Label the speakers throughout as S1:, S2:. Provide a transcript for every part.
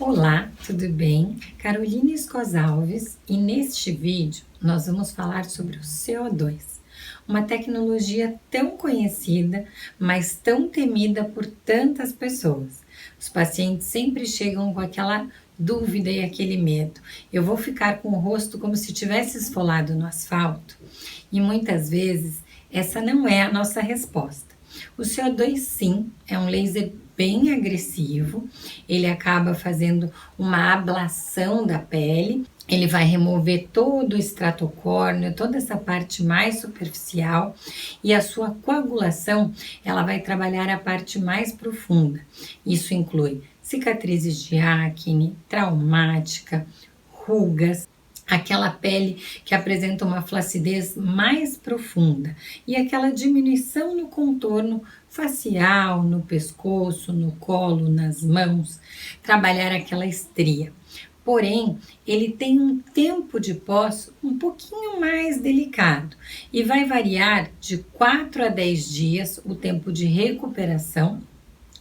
S1: Olá, tudo bem? Carolina Escosalves e neste vídeo nós vamos falar sobre o CO2, uma tecnologia tão conhecida, mas tão temida por tantas pessoas. Os pacientes sempre chegam com aquela dúvida e aquele medo. Eu vou ficar com o rosto como se tivesse esfolado no asfalto? E muitas vezes essa não é a nossa resposta. O CO2 sim, é um laser bem agressivo, ele acaba fazendo uma ablação da pele, ele vai remover todo o estrato córneo, toda essa parte mais superficial, e a sua coagulação, ela vai trabalhar a parte mais profunda. Isso inclui cicatrizes de acne, traumática, rugas, aquela pele que apresenta uma flacidez mais profunda e aquela diminuição no contorno facial, no pescoço, no colo, nas mãos, trabalhar aquela estria. Porém, ele tem um tempo de pós um pouquinho mais delicado e vai variar de 4 a 10 dias o tempo de recuperação,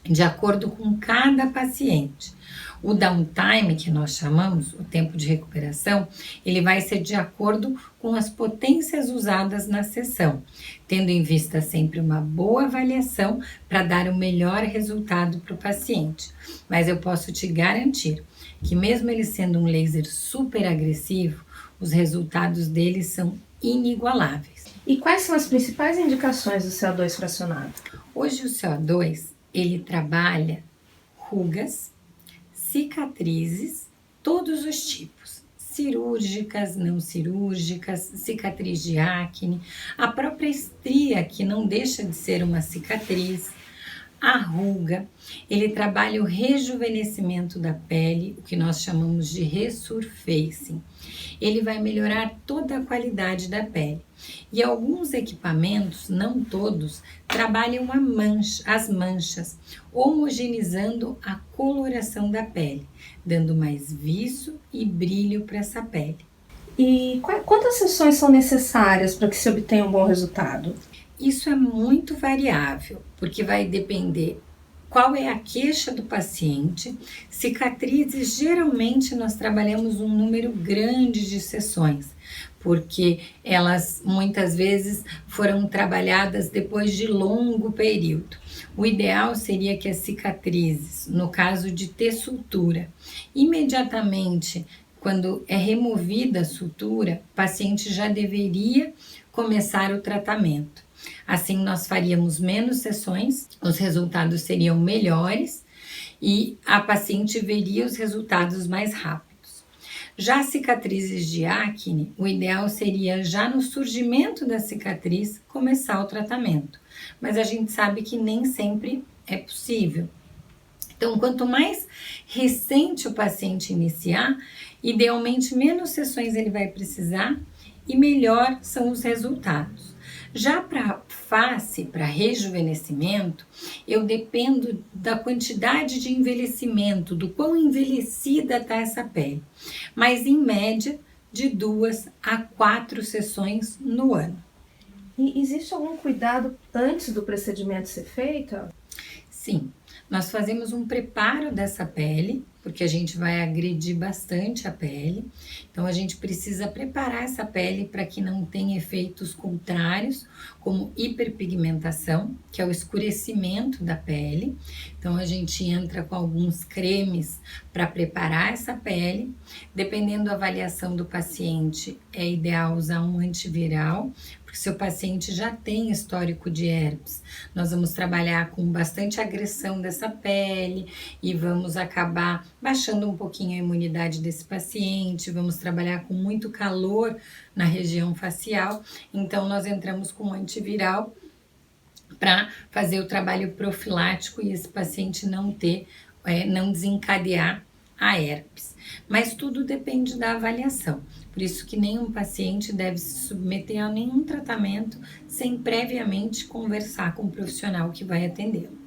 S1: de acordo com cada paciente. O downtime, que nós chamamos, o tempo de recuperação, ele vai ser de acordo com as potências usadas na sessão, tendo em vista sempre uma boa avaliação para dar o melhor resultado para o paciente. Mas eu posso te garantir que mesmo ele sendo um laser super agressivo, os resultados dele são inigualáveis.
S2: E quais são as principais indicações do CO2 fracionado?
S1: Hoje o CO2, ele trabalha rugas, cicatrizes, todos os tipos, cirúrgicas, não cirúrgicas, cicatriz de acne, a própria estria, que não deixa de ser uma cicatriz, a ruga, ele trabalha o rejuvenescimento da pele, o que nós chamamos de resurfacing. Ele vai melhorar toda a qualidade da pele. E alguns equipamentos, não todos, trabalham as manchas, homogeneizando a coloração da pele, dando mais viço e brilho para essa pele.
S2: E quantas sessões são necessárias para que se obtenha um bom resultado?
S1: Isso é muito variável, porque vai depender qual é a queixa do paciente. Cicatrizes, geralmente nós trabalhamos um número grande de sessões, porque elas muitas vezes foram trabalhadas depois de longo período. O ideal seria que as cicatrizes, no caso de ter sutura, imediatamente quando é removida a sutura, o paciente já deveria começar o tratamento. Assim, nós faríamos menos sessões, os resultados seriam melhores e a paciente veria os resultados mais rápidos. Já cicatrizes de acne, o ideal seria já no surgimento da cicatriz começar o tratamento, mas a gente sabe que nem sempre é possível. Então, quanto mais recente o paciente iniciar, idealmente menos sessões ele vai precisar e melhor são os resultados. Já para face, para rejuvenescimento, eu dependo da quantidade de envelhecimento, do quão envelhecida está essa pele. Mas em média, de 2 a 4 sessões no ano.
S2: E existe algum cuidado antes do procedimento ser feito?
S1: Sim, nós fazemos um preparo dessa pele, porque a gente vai agredir bastante a pele. Então, a gente precisa preparar essa pele para que não tenha efeitos contrários, como hiperpigmentação, que é o escurecimento da pele. Então, a gente entra com alguns cremes para preparar essa pele. Dependendo da avaliação do paciente, é ideal usar um antiviral, porque se o paciente já tem histórico de herpes, nós vamos trabalhar com bastante agressão dessa pele e vamos acabar baixando um pouquinho a imunidade desse paciente, vamos trabalhar com muito calor na região facial, então nós entramos com um antiviral para fazer o trabalho profilático e esse paciente não desencadear a herpes. Mas tudo depende da avaliação. Por isso que nenhum paciente deve se submeter a nenhum tratamento sem previamente conversar com o profissional que vai atendê-lo.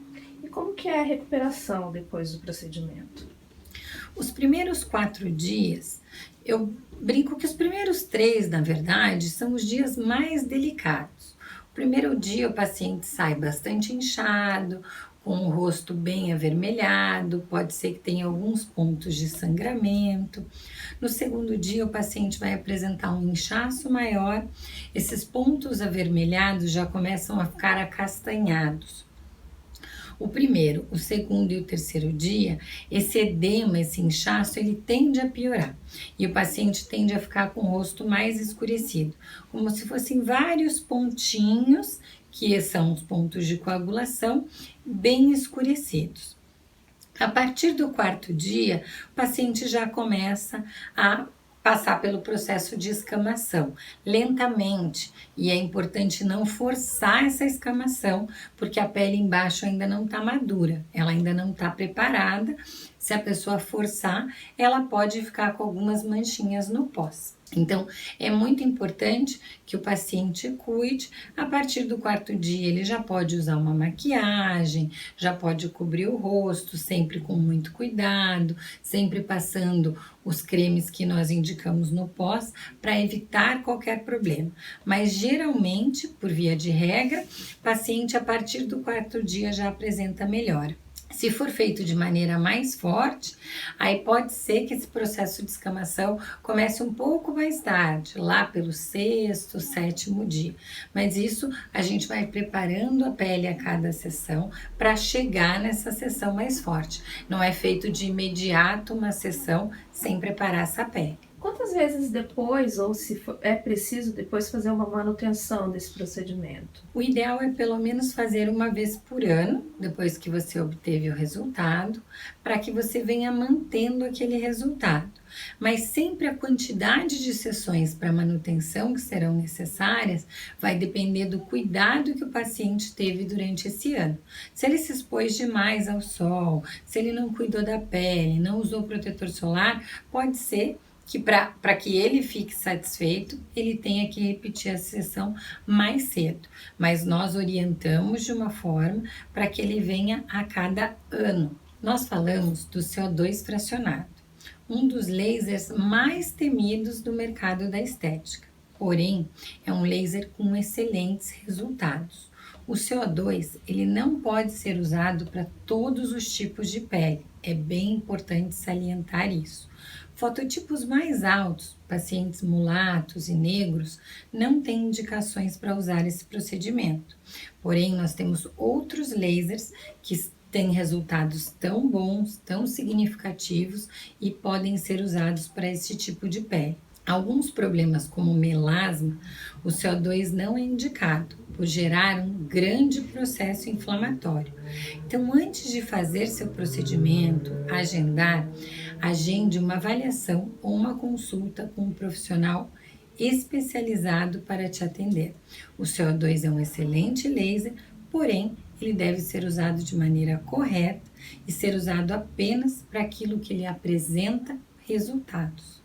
S2: E como que é a recuperação depois do procedimento?
S1: Os primeiros 4 dias, eu brinco que os primeiros 3, na verdade, são os dias mais delicados. O primeiro dia o paciente sai bastante inchado, com o rosto bem avermelhado, pode ser que tenha alguns pontos de sangramento. No segundo dia, o paciente vai apresentar um inchaço maior, esses pontos avermelhados já começam a ficar acastanhados. O primeiro, o segundo e o terceiro dia, esse edema, esse inchaço, ele tende a piorar e o paciente tende a ficar com o rosto mais escurecido, como se fossem vários pontinhos, que são os pontos de coagulação, bem escurecidos. A partir do quarto dia, o paciente já começa a passar pelo processo de escamação, lentamente, e é importante não forçar essa escamação, porque a pele embaixo ainda não está madura, ela ainda não está preparada. Se a pessoa forçar, ela pode ficar com algumas manchinhas no pós. Então, é muito importante que o paciente cuide. A partir do quarto dia, ele já pode usar uma maquiagem, já pode cobrir o rosto, sempre com muito cuidado, sempre passando os cremes que nós indicamos no pós, para evitar qualquer problema. Mas, geralmente, por via de regra, o paciente, a partir do quarto dia, já apresenta melhora. Se for feito de maneira mais forte, aí pode ser que esse processo de escamação comece um pouco mais tarde, lá pelo sexto, sétimo dia. Mas isso a gente vai preparando a pele a cada sessão para chegar nessa sessão mais forte. Não é feito de imediato uma sessão sem preparar essa pele.
S2: Quantas vezes depois, ou se é preciso depois fazer uma manutenção desse procedimento?
S1: O ideal é pelo menos fazer uma vez por ano, depois que você obteve o resultado, para que você venha mantendo aquele resultado. Mas sempre a quantidade de sessões para manutenção que serão necessárias vai depender do cuidado que o paciente teve durante esse ano. Se ele se expôs demais ao sol, se ele não cuidou da pele, não usou protetor solar, pode ser que para que ele fique satisfeito, ele tenha que repetir a sessão mais cedo. Mas nós orientamos de uma forma para que ele venha a cada ano. Nós falamos do CO2 fracionado, um dos lasers mais temidos do mercado da estética. Porém, é um laser com excelentes resultados. O CO2, ele não pode ser usado para todos os tipos de pele. É bem importante salientar isso. Fototipos mais altos, pacientes mulatos e negros, não têm indicações para usar esse procedimento. Porém, nós temos outros lasers que têm resultados tão bons, tão significativos e podem ser usados para esse tipo de pele. Alguns problemas como melasma, o CO2 não é indicado por gerar um grande processo inflamatório. Então, antes de fazer seu procedimento, agende uma avaliação ou uma consulta com um profissional especializado para te atender. O CO2 é um excelente laser, porém, ele deve ser usado de maneira correta e ser usado apenas para aquilo que ele apresenta resultados.